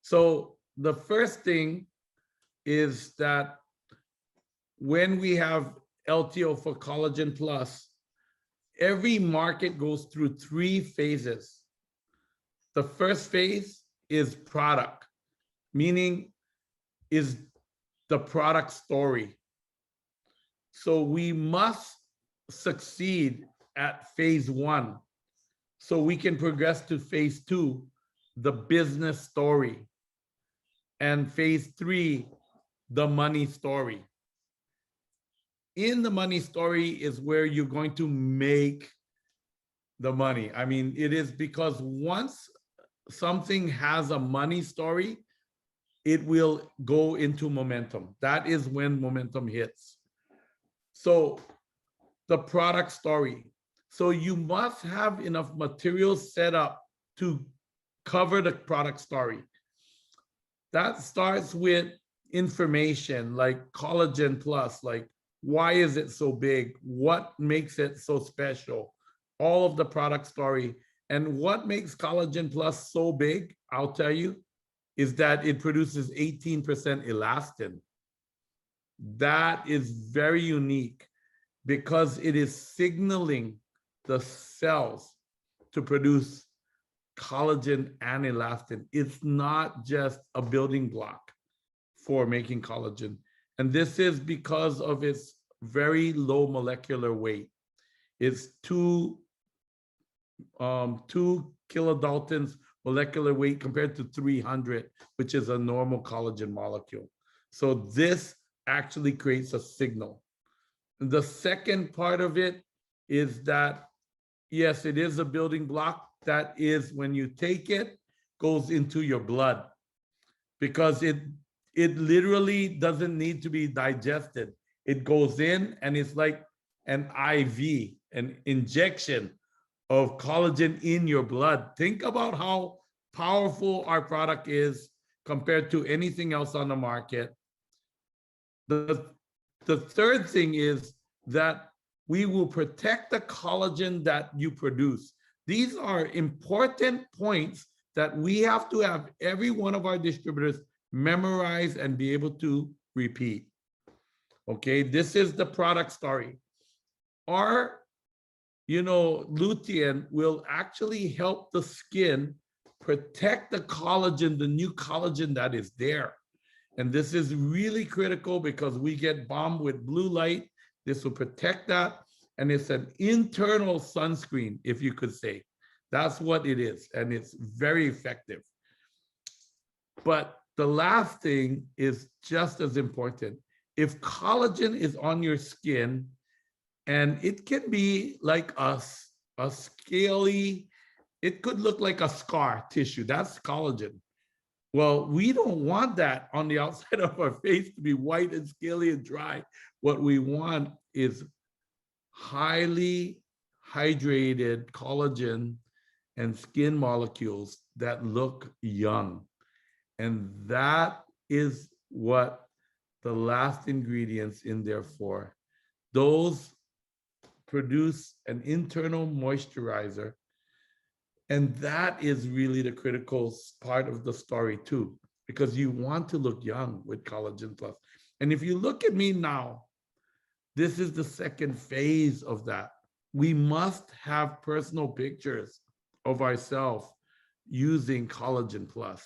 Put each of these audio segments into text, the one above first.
So the first thing is that when we have LTO for Collagen Plus, every market goes through 3 phases. The first phase is product, meaning is the product story. So we must succeed at phase 1 so we can progress to phase 2, the business story, and phase 3, the money story. In the money story is where you're going to make the money. I mean, it is because once something has a money story, it will go into momentum. That is when momentum hits. So the product story. So you must have enough materials set up to cover the product story. That starts with information like Collagen Plus, like why is it so big? What makes it so special? All of the product story. And what makes Collagen Plus so big, I'll tell you, is that it produces 18% elastin. That is very unique because it is signaling the cells to produce collagen and elastin. It's not just a building block for making collagen. And this is because of its very low molecular weight. It's 2 kilodaltons molecular weight compared to 300, which is a normal collagen molecule. So this actually creates a signal. The second part of it is that, yes, it is a building block that is, when you take it, goes into your blood because it literally doesn't need to be digested. It goes in and it's like an IV, an injection of collagen in your blood. Think about how powerful our product is compared to anything else on the market. The third thing is that we will protect the collagen that you produce. These are important points that we have to have every one of our distributors memorize and be able to repeat. Okay, this is the product story. Our, lutein will actually help the skin protect the collagen, the new collagen that is there. And this is really critical because we get bombed with blue light. This will protect that. And it's an internal sunscreen, if you could say. That's what it is. And it's very effective. But the last thing is just as important. If collagen is on your skin, and it can be like a scaly, it could look like a scar tissue. That's collagen. Well, we don't want that on the outside of our face to be white and scaly and dry. What we want is highly hydrated collagen and skin molecules that look young. And that is what the last ingredients in there for. Those produce an internal moisturizer. And that is really the critical part of the story too, because you want to look young with Collagen Plus. And if you look at me now, this is the second phase of that. We must have personal pictures of ourselves using Collagen Plus.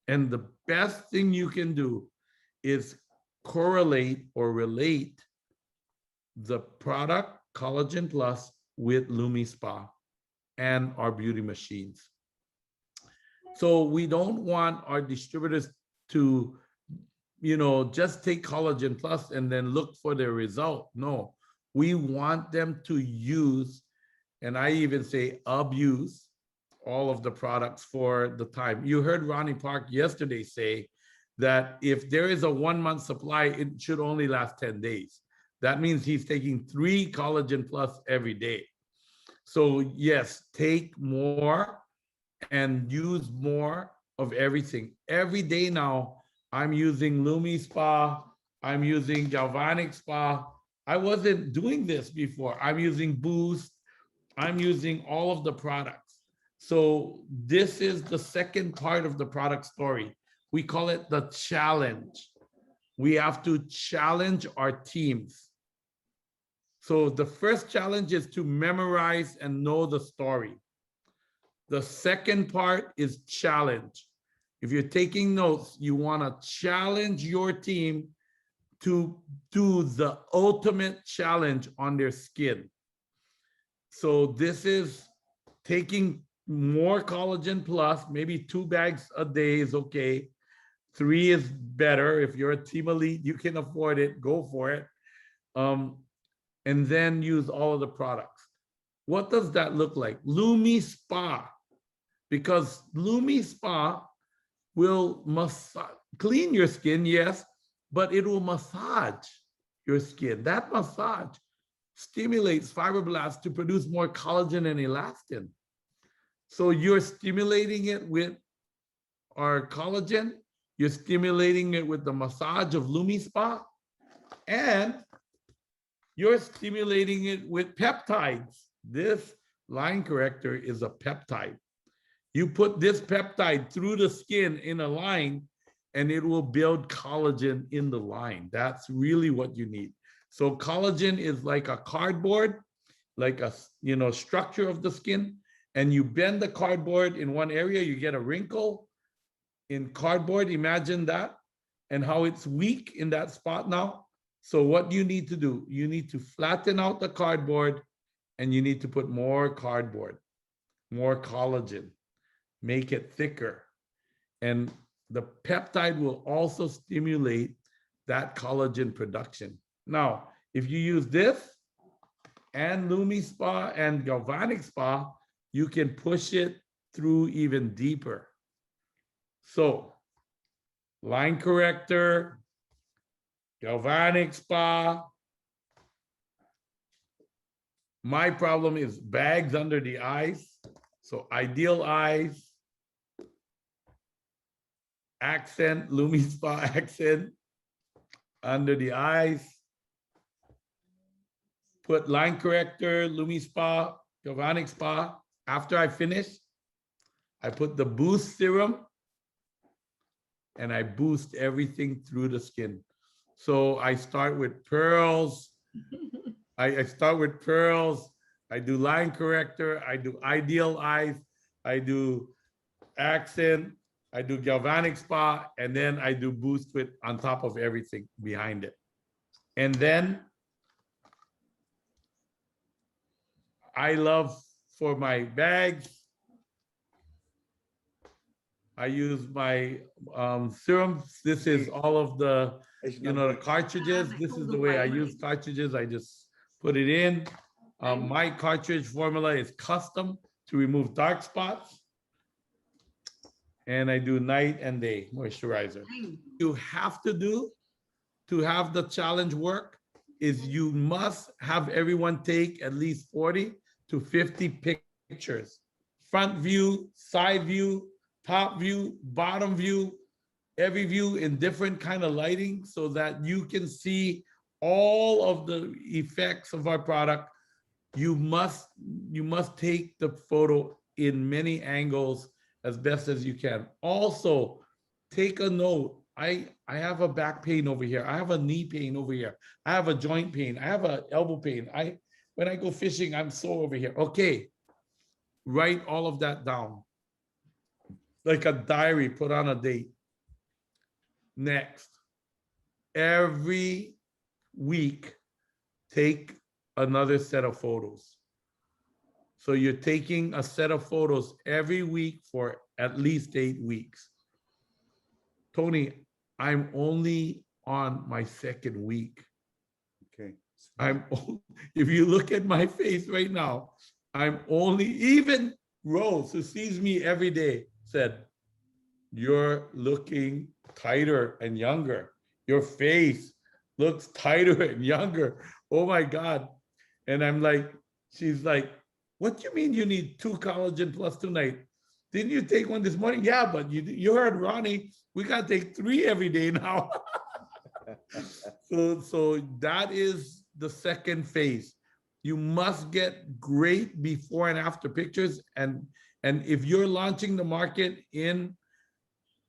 And the best thing you can do is correlate or relate the product Collagen Plus with LumiSpa and our beauty machines. So we don't want our distributors to, just take Collagen Plus and then look for the result. No, we want them to use, and I even say abuse, all of the products for the time. You heard Ronnie Park yesterday say that if there is a 1-month supply, it should only last 10 days. That means he's taking 3 Collagen Plus every day. So yes, take more and use more of everything. Every day now, I'm using LumiSpa, I'm using Galvanic Spa. I wasn't doing this before. I'm using Boost, I'm using all of the products. So this is the second part of the product story. we call it the challenge. We have to challenge our teams. So the first challenge is to memorize and know the story. The second part is challenge. If you're taking notes, you want to challenge your team to do the ultimate challenge on their skin. So this is taking more collagen plus, maybe 2 bags a day is okay. 3 is better. If you're a team elite, you can afford it, go for it. And then use all of the products. What does that look like? Lumi Spa, because Lumi Spa will clean your skin, yes, but it will massage your skin. That massage stimulates fibroblasts to produce more collagen and elastin. So you're stimulating it with our collagen, you're stimulating it with the massage of Lumi Spa, and you're stimulating it with peptides. This line corrector is a peptide. You put this peptide through the skin in a line and it will build collagen in the line. That's really what you need. So collagen is like a cardboard, like a structure of the skin, and you bend the cardboard in one area, you get a wrinkle in cardboard. Imagine that and how it's weak in that spot now. So what you need to do, you need to flatten out the cardboard and you need to put more cardboard, more collagen, make it thicker. And the peptide will also stimulate that collagen production. Now, if you use this and Lumi Spa and Galvanic Spa, you can push it through even deeper. So, line corrector, Galvanic Spa. My problem is bags under the eyes. So Ideal Eyes, accent, Lumi Spa accent under the eyes. Put line corrector, Lumi Spa, Galvanic Spa. After I finish, I put the boost serum and I boost everything through the skin. So I start with pearls. I start with pearls. I do line corrector. I do Ideal Eyes. I do accent. I do Galvanic Spa. And then I do boost with on top of everything behind it. And then I love for my bags, I use my serums. This is all of the, the cartridges. This is the way I use cartridges. I just put it in. My cartridge formula is custom to remove dark spots. And I do night and day moisturizer. You have to do to have the challenge work is you must have everyone take at least 40 to 50 pictures. Front view, side view, top view, bottom view, every view in different kind of lighting so that you can see all of the effects of our product. You must take the photo in many angles as best as you can. Also, take a note. I have a back pain over here. I have a knee pain over here. I have a joint pain. I have an elbow pain. When I go fishing, I'm sore over here. Okay, write all of that down. Like a diary, put on a date. Next, every week, take another set of photos. So you're taking a set of photos every week for at least 8 weeks. Tony, I'm only on my 2nd week. Okay. If you look at my face right now, I'm only, even Rose, who sees me every day, said, you're looking tighter and younger. Your face looks tighter and younger. Oh my God. And I'm like, she's like, what do you mean you need 2 collagen plus tonight? Didn't you take one this morning? Yeah, but you heard Ronnie, we got to take 3 every day now. So that is the 2nd phase. You must get great before and after pictures. And if you're launching the market in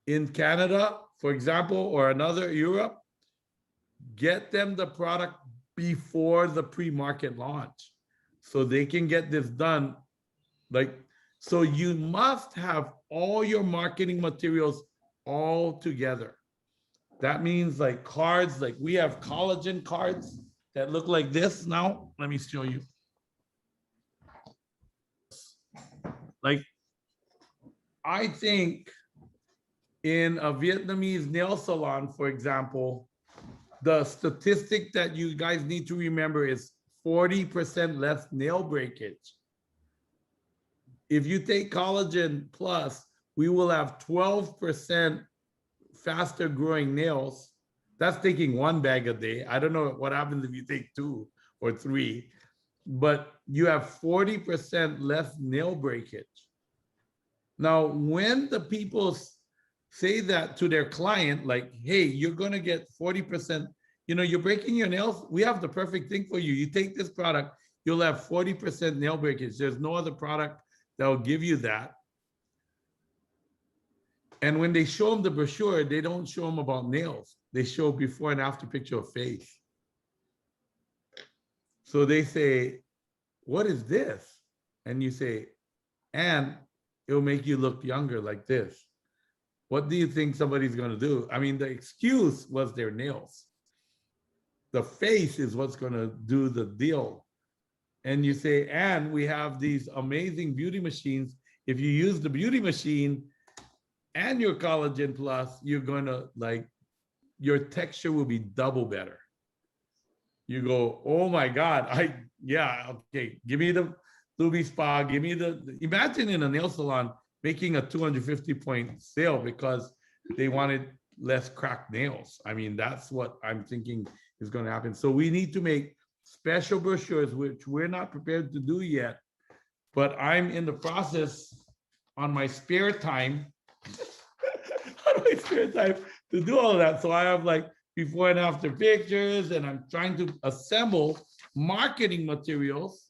in Canada, for example, or another Europe, get them the product before the pre-market launch so they can get this done. Like, so you must have all your marketing materials all together. That means like cards, like we have collagen cards that look like this now. Let me show you. Like, I think in a Vietnamese nail salon, for example, the statistic that you guys need to remember is 40% less nail breakage. If you take collagen plus, we will have 12% faster growing nails. That's taking 1 bag a day. I don't know what happens if you take 2 or 3, but you have 40% less nail breakage. Now, when the people say that to their client, like, hey, you're gonna get 40%, you know, you're breaking your nails, we have the perfect thing for you. You take this product, you'll have 40% nail breakage. There's no other product that will give you that. And when they show them the brochure, they don't show them about nails. They show before and after picture of face. So they say, what is this? And you say, and it'll make you look younger like this. What do you think somebody's going to do? I mean, the excuse was their nails. The face is what's going to do the deal. And you say, and we have these amazing beauty machines. If you use the beauty machine and your collagen plus, you're going to like, your texture will be double better. You go, oh my God, yeah, okay, give me the Luby Spa, give me imagine in a nail salon making a 250-point sale because they wanted less cracked nails. I mean, that's what I'm thinking is going to happen. So we need to make special brochures, which we're not prepared to do yet, but I'm in the process on my spare time, on my spare time to do all of that. So I have like before and after pictures, and I'm trying to assemble marketing materials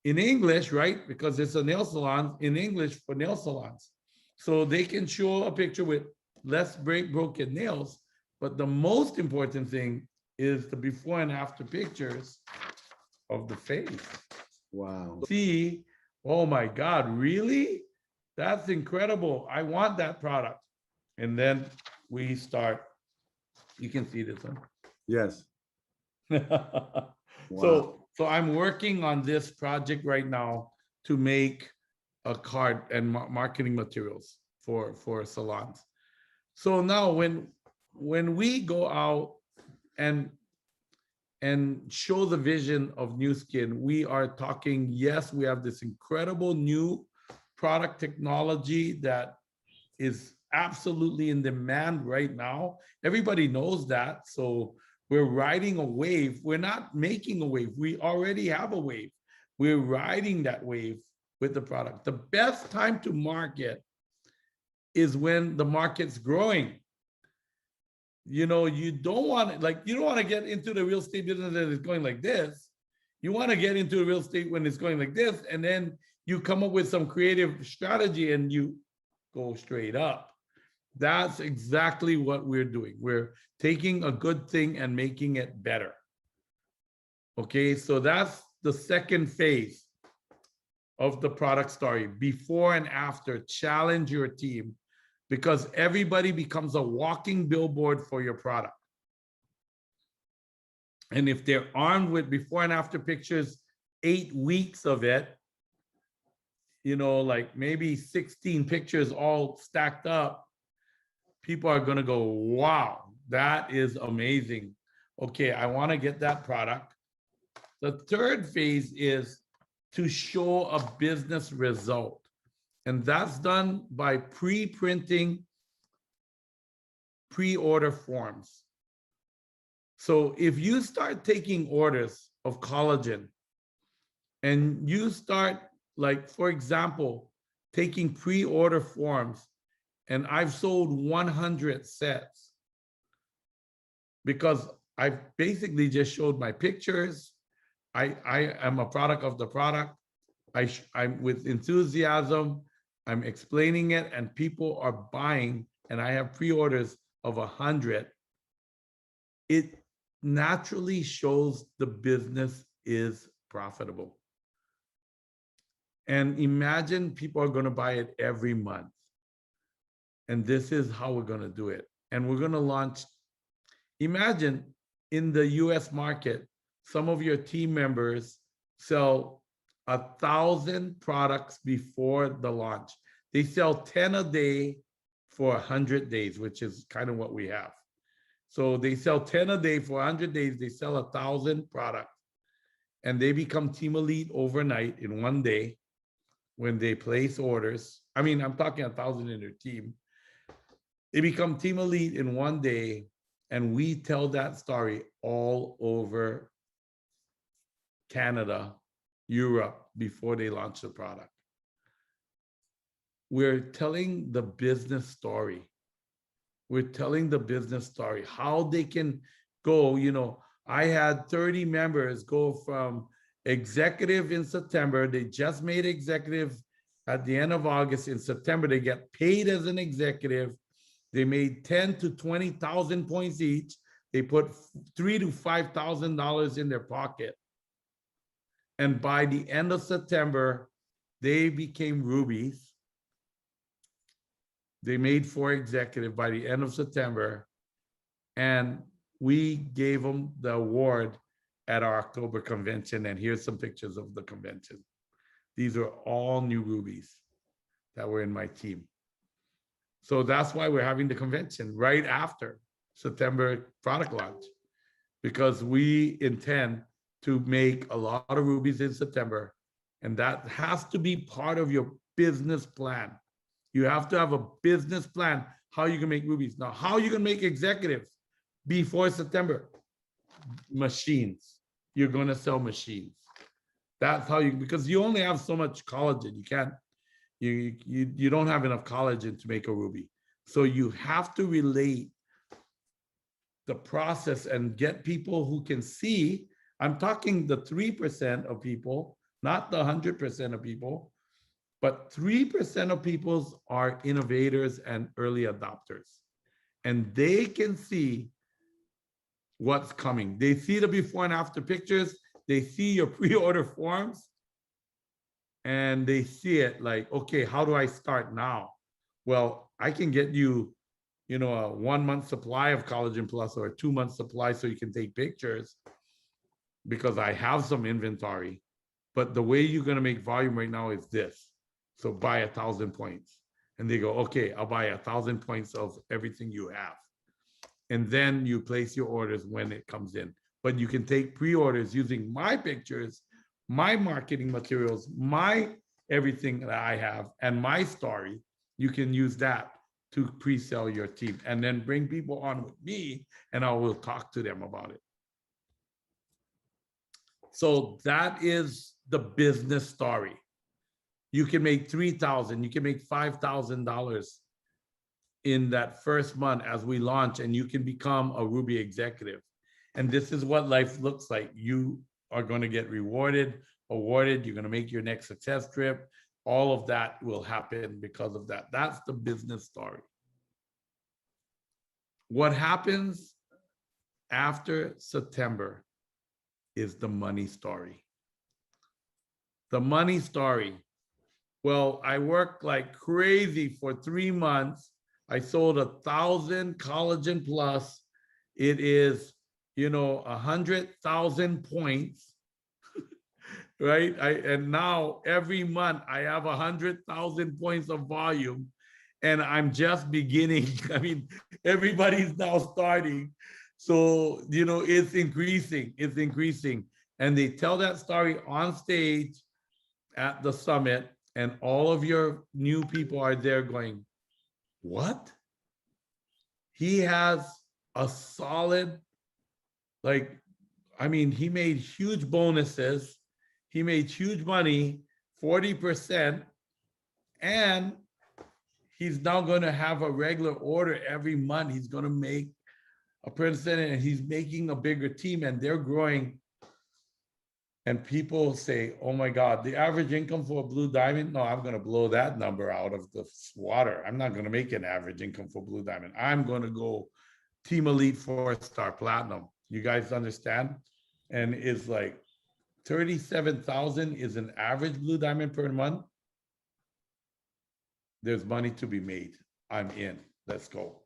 in English, right? Because it's a nail salon, in English for nail salons. So they can show a picture with less broken nails. But the most important thing is the before and after pictures of the face. Wow. See, oh my God, really? That's incredible. I want that product. And then we start. You can see this one. Yes. Wow. So I'm working on this project right now to make a card and marketing materials for salons. So now when we go out and show the vision of Nu Skin, we are talking, yes, we have this incredible new product technology that is absolutely in demand right now. Everybody knows that. So we're riding a wave. We're not making a wave. We already have a wave. We're riding that wave with the product. The best time to market is when the market's growing. You know, you don't want to get into the real estate business that is going like this. You want to get into the real estate when it's going like this, and then you come up with some creative strategy and you go straight up. That's exactly what we're doing. We're taking a good thing and making it better. Okay, so that's the second phase of the product story, before and after. Challenge your team, because everybody becomes a walking billboard for your product. And if they're armed with before and after pictures, 8 weeks of it, you know, like maybe 16 pictures all stacked up, people are going to go, wow, that is amazing. Okay, I want to get that product. The third phase is to show a business result. And that's done by pre-printing pre-order forms. So if you start taking orders of collagen and you start, like, for example, taking pre-order forms, and I've sold 100 sets because I basically just showed my pictures. I am a product of the product. I'm with enthusiasm. I'm explaining it and people are buying, and I have pre-orders of 100. It naturally shows the business is profitable. And imagine people are going to buy it every month. And this is how we're going to do it. And we're going to launch. Imagine in the US market, some of your team members sell 1,000 products before the launch. They sell 10 a day for 100 days, which is kind of what we have. So they sell 10 a day for 100 days. They sell 1,000 products, and they become team elite overnight in one day when they place orders. I mean, I'm talking 1,000 in their team. They become team elite in one day, and we tell that story all over Canada, Europe, before they launch the product. We're telling the business story. We're telling the business story, how they can go. You know, I had 30 members go from executive in September. They just made executive at the end of August. In September, they get paid as an executive. They made 10 to 20,000 points each. They put $3,000 to $5,000 in their pocket. And by the end of September, they became rubies. They made 4 executive by the end of September. And we gave them the award at our October convention. And here's some pictures of the convention. These are all new rubies that were in my team. So that's why we're having the convention right after September product launch, because we intend to make a lot of rubies in September. And that has to be part of your business plan. You have to have a business plan, how you can make rubies. Now, how you can make executives before September? Machines. You're going to sell machines. That's how you, because you only have so much collagen. You can't, you don't have enough collagen to make a ruby. So you have to relate the process and get people who can see. I'm talking the 3% of people, not the 100% of people, but 3% of people are innovators and early adopters. And they can see what's coming. They see the before and after pictures. They see your pre-order forms. And they see it like, okay, how do I start now? Well, I can get you, you know, a 1 month supply of Collagen Plus or a 2 month supply so you can take pictures, because I have some inventory. But the way you're going to make volume right now is this. So buy 1,000 points. And they go, okay, I'll buy 1,000 points of everything you have. And then you place your orders when it comes in. But you can take pre-orders using my pictures, my marketing materials, my everything that I have, and my story. You can use that to pre-sell your team, and then bring people on with me, and I will talk to them about it. So that is the business story. You can make $3,000, you can make $5,000 in that first month as we launch, and you can become a Ruby executive. And this is what life looks like. You are going to get rewarded, awarded, you're going to make your next success trip. All of that will happen because of that. That's the business story. What happens after September is the money story. The money story. Well, I worked like crazy for 3 months. I sold 1,000 Collagen Plus. It is, you know, 100,000 points, right? And now every month I have 100,000 points of volume, and I'm just beginning. I mean, everybody's now starting. So, you know, it's increasing, it's increasing. And they tell that story on stage at the summit, and all of your new people are there going, what? He has a solid, like, I mean, he made huge bonuses. He made huge money, 40%. And he's now going to have a regular order every month. He's going to make a percent, and he's making a bigger team, and they're growing And people say, oh my God, the average income for a blue diamond, no, I'm going to blow that number out of the water. I'm not going to make an average income for blue diamond. I'm going to go Team Elite 4-star platinum. You guys understand? And it's like 37,000 is an average blue diamond per month. There's money to be made. I'm in. Let's go.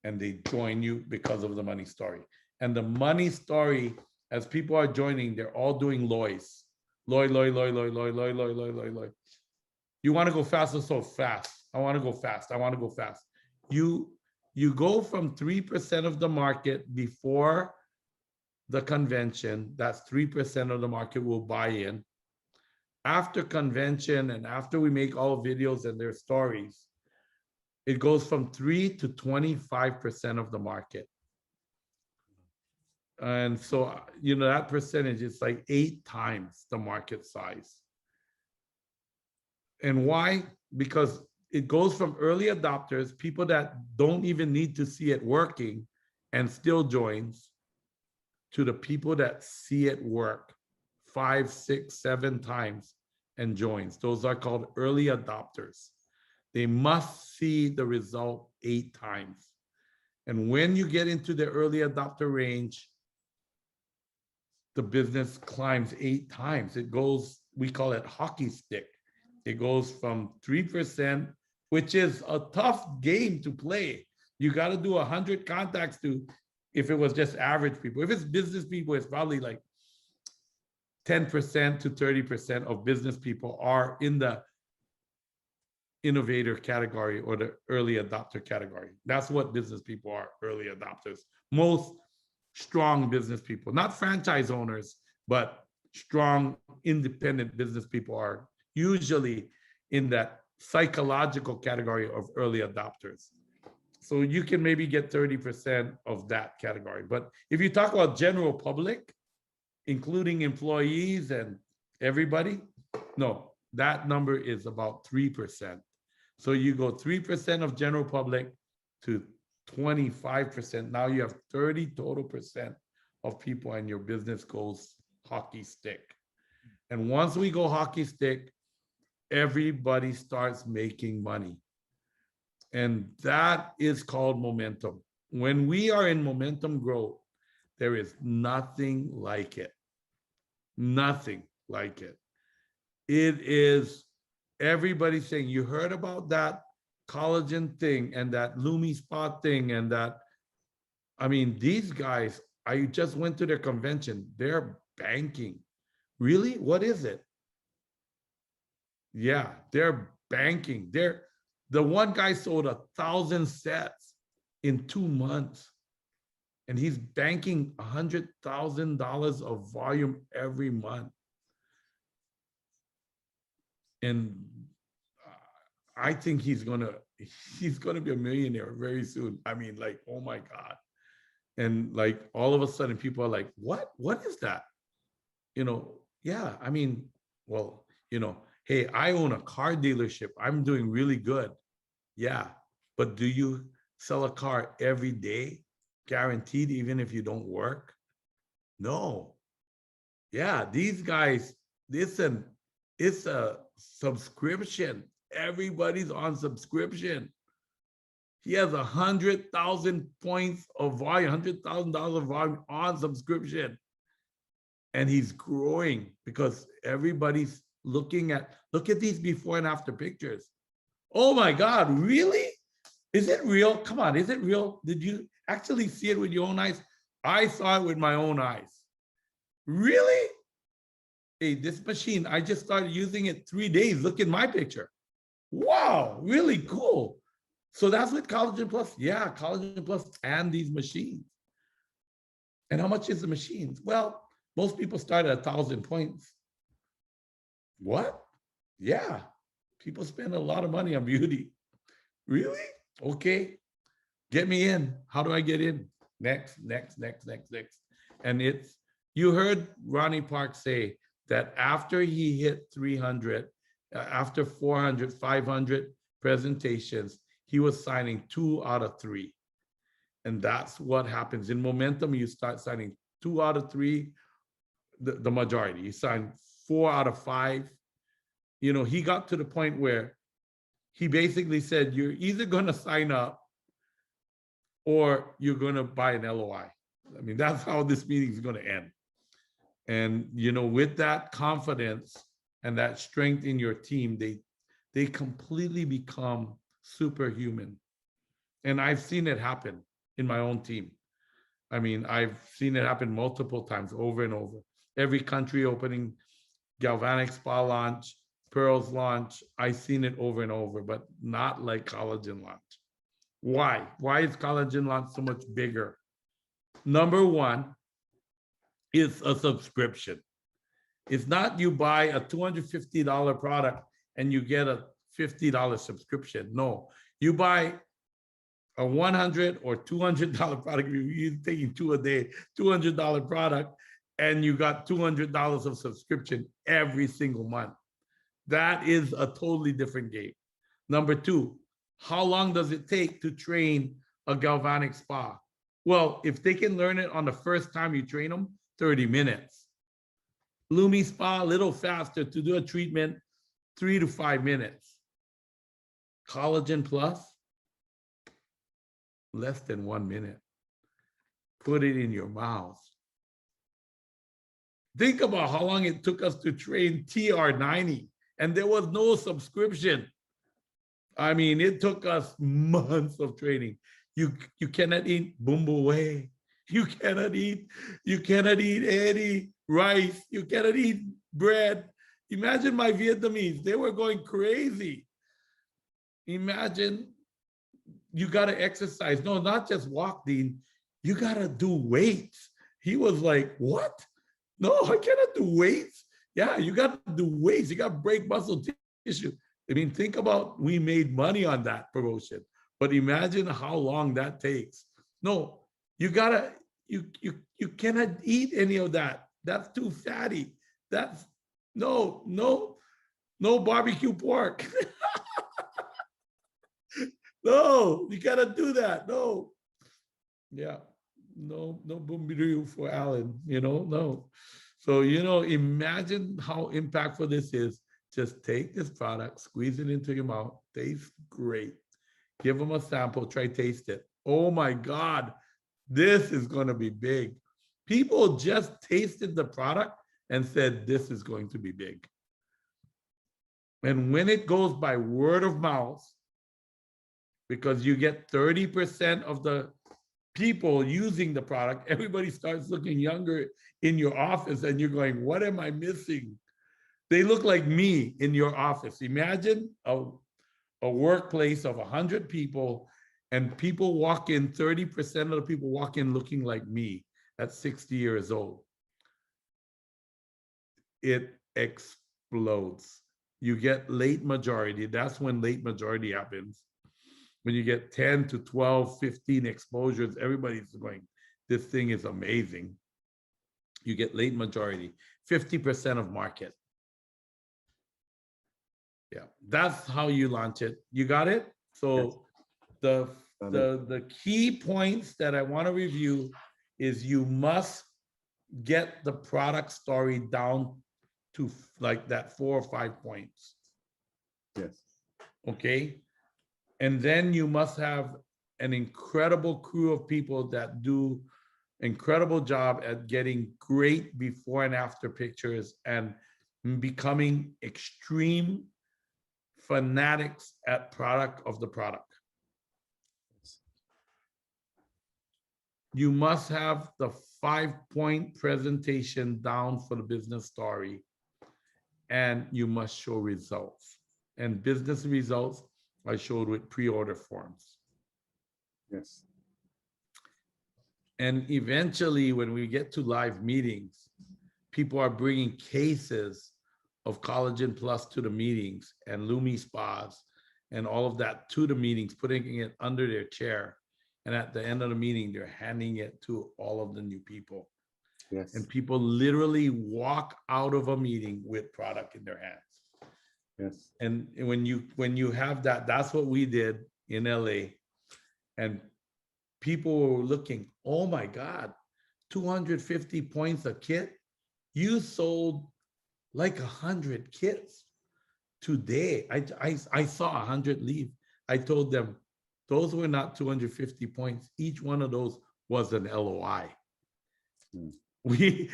And they join you because of the money story. And the money story, as people are joining, they're all doing loys. Loy. You want to go fast, so fast. I want to go fast. I want to go fast. You go from 3% of the market before the convention. That's 3% of the market will buy in. After convention and after we make all videos and their stories, it goes from 3 to 25% of the market. And so, you know, that percentage is like 8 times the market size. And why? Because it goes from early adopters, people that don't even need to see it working and still joins, to the people that see it work 5, 6, 7 times and joins. Those are called early adopters. They must see the result 8 times. And when you get into the early adopter range, the business climbs 8 times. It goes, we call it hockey stick. It goes from 3%, which is a tough game to play. You got to do 100 contacts to, if it was just average people. If it's business people, it's probably like 10% to 30% of business people are in the innovator category or the early adopter category. That's what business people are, early adopters. Most strong business people, not franchise owners, but strong independent business people are usually in that psychological category of early adopters. So you can maybe get 30% of that category. But if you talk about general public, including employees and everybody, no, that number is about 3%. So you go 3% of general public to 25%. Now you have 30 total percent of people and your business goes hockey stick. And once we go hockey stick, everybody starts making money. And that is called momentum. When we are in momentum growth, there is nothing like it. Nothing like it. It is everybody saying, you heard about that collagen thing and that Lumi spot thing and that, I mean, these guys, I just went to their convention. They're banking. Really? What is it? Yeah, they're banking. The one guy sold 1,000 sets in 2 months. And he's banking $100,000 of volume every month. And I think he's gonna be a millionaire very soon. I mean, like, oh my God. And like all of a sudden people are like, what is that? You know, yeah, I mean, well, you know, hey, I own a car dealership. I'm doing really good. Yeah, but do you sell a car every day? Guaranteed, even if you don't work? No. Yeah, these guys, listen, it's a subscription. Everybody's on subscription. He has 100,000 points of volume, $100,000 of volume on subscription. And he's growing because everybody's look at these before and after pictures. Oh my God, really? Is it real? Come on, is it real? Did you actually see it with your own eyes? I saw it with my own eyes. Really? Hey, this machine, I just started using it 3 days. Look at my picture. Wow, really cool. So that's with Collagen Plus. Yeah, Collagen Plus and these machines. And how much is the machines? Well, most people start at 1,000 points. What? Yeah, people spend a lot of money on beauty. Really? Okay, get me in. How do I get in? Next. And it's, you heard Ronnie Park say that after he hit 300, after 400, 500 presentations, he was signing 2 out of 3. And that's what happens. In momentum, you start signing 2 out of 3. the majority. He signed 4 out of 5. You know, he got to the point where he basically said, you're either going to sign up or you're going to buy an LOI. I mean, that's how this meeting is going to end. And, you know, with that confidence and that strength in your team, they completely become superhuman. And I've seen it happen in my own team. I mean, I've seen it happen multiple times, over and over. Every country opening, galvanic spa launch, pearls launch, I've seen it over and over, but not like collagen launch. Why? Why is collagen launch so much bigger? Number one, it's a subscription. It's not you buy a $250 product and you get a $50 subscription. No, you buy a $100 or $200 product. You're taking 2 a day, $200 product, and you got $200 of subscription every single month. That is a totally different game. Number two, how long does it take to train a galvanic spa? Well, if they can learn it on the first time you train them, 30 minutes. Lumi Spa, a little faster to do a treatment, 3 to 5 minutes. Collagen Plus, less than 1 minute. Put it in your mouth. Think about how long it took us to train TR90, and there was no subscription. I mean, it took us months of training. You cannot eat bumbu way. You cannot eat any rice. You cannot eat bread. Imagine my Vietnamese, they were going crazy. Imagine you got to exercise. No, not just walk, Dean. You got to do weights. He was like, what? No, I cannot do weights. Yeah, you got to do weights. You got to break muscle tissue. I mean, think about, we made money on that promotion, but imagine how long that takes. No, you cannot eat any of that. That's too fatty. That's no barbecue pork. No, you gotta do that. No. Yeah. No boombiru for Alan, you know, no. So, you know, imagine how impactful this is. Just take this product, squeeze it into your mouth, tastes great. Give them a sample, try taste it. Oh my God, this is going to be big. People just tasted the product and said, this is going to be big. And when it goes by word of mouth, because you get 30% of the people using the product, everybody starts looking younger in your office and you're going, what am I missing? They look like me in your office. Imagine a workplace of 100 people and people walk in, 30% of the people walk in looking like me at 60 years old. It explodes. You get late majority. That's when late majority happens. When you get 10 to 12, 15 exposures, everybody's going, this thing is amazing. You get late majority, 50% of market. Yeah, that's how you launch it. You got it? So yes. The key points that I want to review is you must get the product story down to like that 4 or 5 points. Yes. Okay. And then you must have an incredible crew of people that do incredible job at getting great before and after pictures and becoming extreme fanatics at product of the product. You must have the 5-point presentation down for the business story, and you must show results. And business results I showed with pre-order forms. Yes. And eventually, when we get to live meetings, people are bringing cases of Collagen Plus to the meetings and Lumi Spas and all of that to the meetings, putting it under their chair. And at the end of the meeting, they're handing it to all of the new people. Yes. And people literally walk out of a meeting with product in their hands. Yes. And when you have that, that's what we did in LA. And people were looking, oh my God, 250 points a kit. You sold like 100 kits today. I saw 100 leave. I told them those were not 250 points. Each one of those was an LOI. We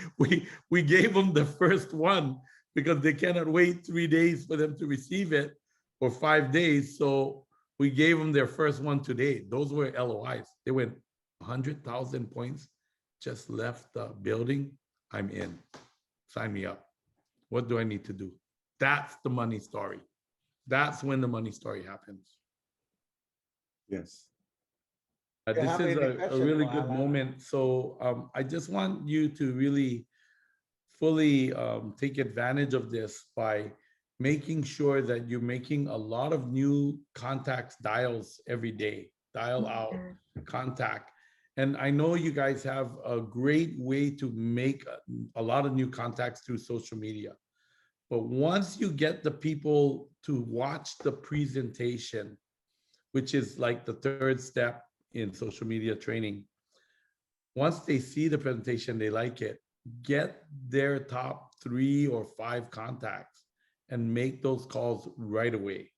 gave them the first one because they cannot wait 3 days for them to receive it, or 5 days. So we gave them their first one today. Those were LOIs. They went 100,000 points, just left the building. I'm in. Sign me up. What do I need to do? That's the money story. That's when the money story happens. Yes. This is a really good moment. So I just want you to really fully take advantage of this by making sure that you're making a lot of new contacts, dials every day, dial out, contact. And I know you guys have a great way to make a lot of new contacts through social media. But once you get the people to watch the presentation, which is like the third step in social media training, once they see the presentation, they like it, get their top 3 or 5 contacts and make those calls right away.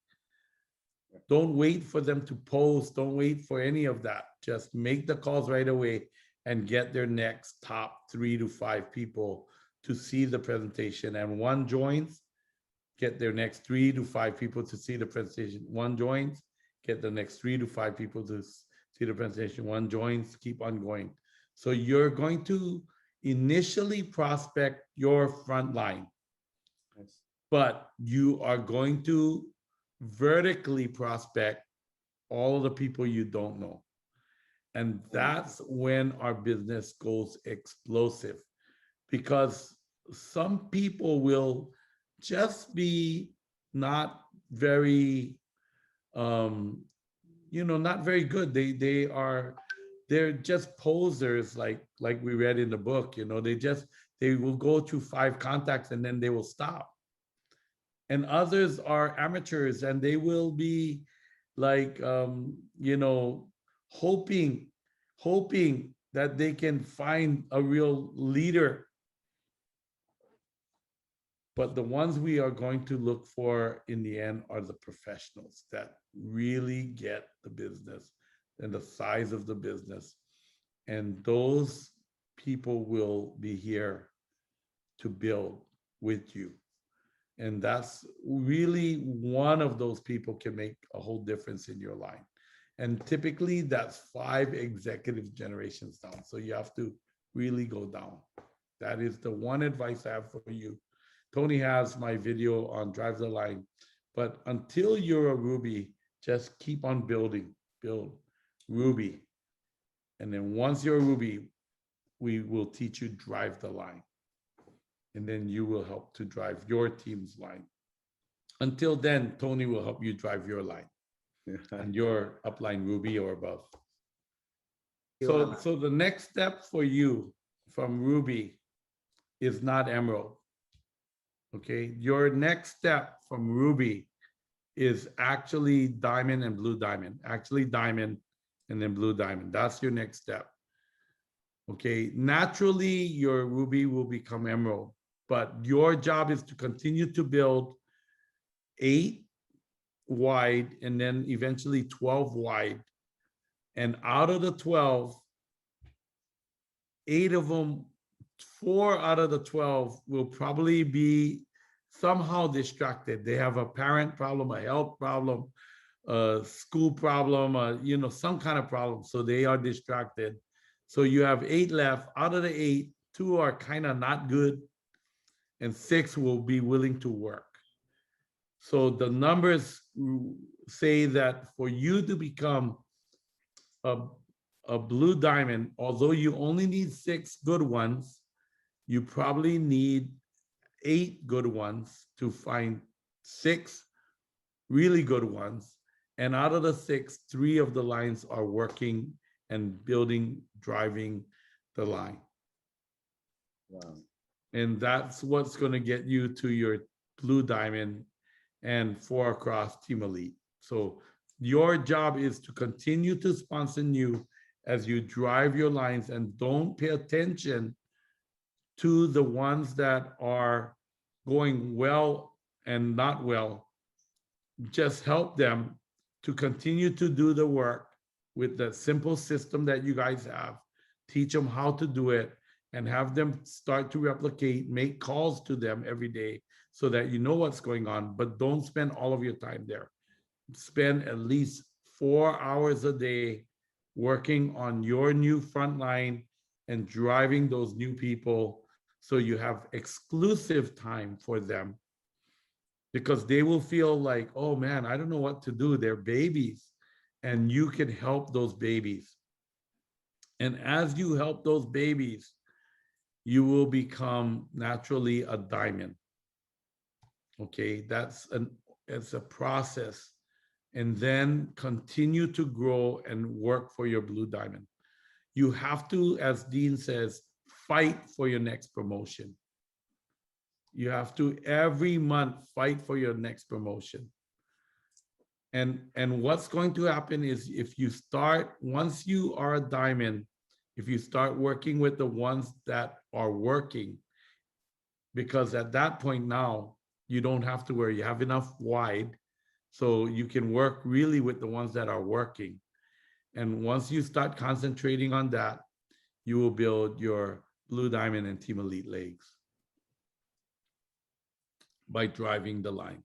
Don't wait for them to post. Don't wait for any of that. Just make the calls right away and get their next top 3 to 5 people to see the presentation. And one joins, get their next 3 to 5 people to see the presentation. One joins, get the next 3 to 5 people to see the presentation. One joins, keep on going. So you're going to initially prospect your front line, but you are going to vertically prospect all of the people you don't know. And that's when our business goes explosive, because some people will just be not very, not very good. They're just posers, like we read in the book. They will go to 5 contacts and then they will stop. And others are amateurs and they will be like, hoping that they can find a real leader. But the ones we are going to look for in the end are the professionals that really get the business and the size of the business. And those people will be here to build with you. And that's really one of those people can make a whole difference in your line. And typically that's 5 executive generations down. So you have to really go down. That is the one advice I have for you. Tony has my video on Drive the Line, but until you're a Ruby, just keep on building, build Ruby. And then once you're a Ruby, we will teach you Drive the Line. And then you will help to drive your team's line. Until then, Tony will help you drive your line and your upline Ruby or above. So the next step for you from Ruby is not Emerald. Okay, your next step from Ruby is actually Diamond and Blue Diamond. Actually Diamond and then Blue Diamond. That's your next step. Okay, naturally your Ruby will become Emerald, but your job is to continue to build 8 wide and then eventually 12 wide. And out of the 12, 8 of them, 4 out of the 12 will probably be somehow distracted. They have a parent problem, a health problem, a school problem, some kind of problem. So they are distracted. So you have 8 left. Out of the 8, 2 are kind of not good and 6 will be willing to work. So the numbers say that for you to become a blue diamond, although you only need 6 good ones, you probably need 8 good ones to find 6 really good ones. And out of the 6, 3 of the lines are working and building, driving the line. Wow. And that's what's going to get you to your blue diamond and 4 across team elite. So your job is to continue to sponsor you as you drive your lines, and don't pay attention to the ones that are going well and not well. Just help them to continue to do the work with the simple system that you guys have. Teach them how to do it and have them start to replicate, make calls to them every day so that you know what's going on, but don't spend all of your time there. Spend at least 4 hours a day working on your new front line and driving those new people so you have exclusive time for them, because they will feel like, oh man, I don't know what to do. They're babies, and you can help those babies. And as you help those babies, you will become naturally a diamond. Okay, it's a process. And then continue to grow and work for your blue diamond. You have to, as Dean says, fight for your next promotion. You have to every month fight for your next promotion. And what's going to happen is, if you start, once you are a diamond, if you start working with the ones that are working, because at that point now, you don't have to worry, you have enough wide, so you can work really with the ones that are working. And once you start concentrating on that, you will build your blue diamond and team elite legs by driving the line.